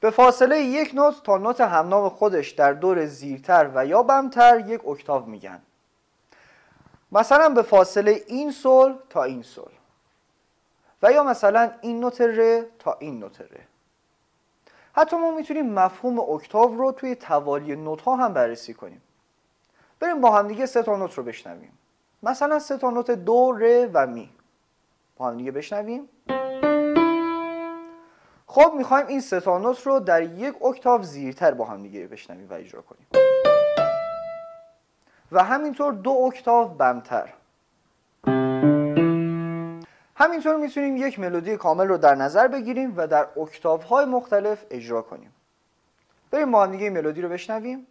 به فاصله یک نوت تا نوت همنام خودش در دور زیرتر و یا بمتر یک اکتاو میگن. مثلا به فاصله این سل تا این سل و یا مثلا این نوت ر تا این نوت ر. حتی ما میتونیم مفهوم اکتاو رو توی توالی نوت ها هم بررسی کنیم. بریم با هم دیگه 3 تا نوت رو بشنویم. مثلا 3 تا نوت دو، ر و می. با هم دیگه بشنویم. خب میخوایم این 3 تا نوت رو در یک اکتاو زیرتر با هم دیگه بشنویم و اجرا کنیم. و همینطور 2 اکتاو بمتر. همینطور میتونیم یک ملودی کامل رو در نظر بگیریم و در اکتاوهای مختلف اجرا کنیم. بریم با هم دیگه این ملودی رو بشنویم.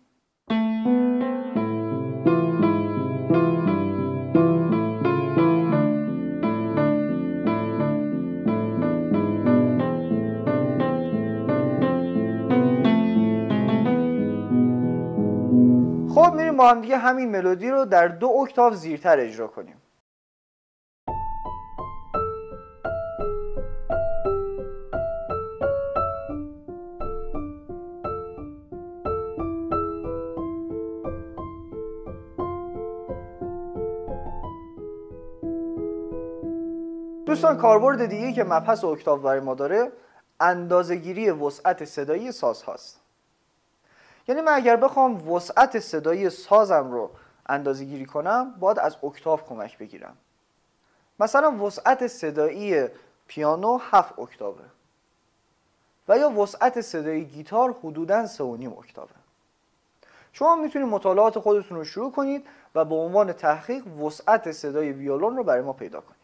خب میریم با هم دیگه همین ملودی رو در 2 اکتاو زیرتر اجرا کنیم. دوستان کاربرد دیگه‌ای که مبحث اکتاو برای ما داره اندازه‌گیری وسعت صدایی ساز هاست. یعنی من اگر بخوام وسعت صدایی سازم رو اندازه‌گیری کنم باید از اکتاو کمک بگیرم. مثلا وسعت صدایی پیانو 7 اکتاوه و یا وسعت صدایی گیتار حدوداً 3.5 اکتاوه. شما میتونید مطالعات خودتون رو شروع کنید و به عنوان تحقیق وسعت صدای ویولن رو برای ما پیدا کنید.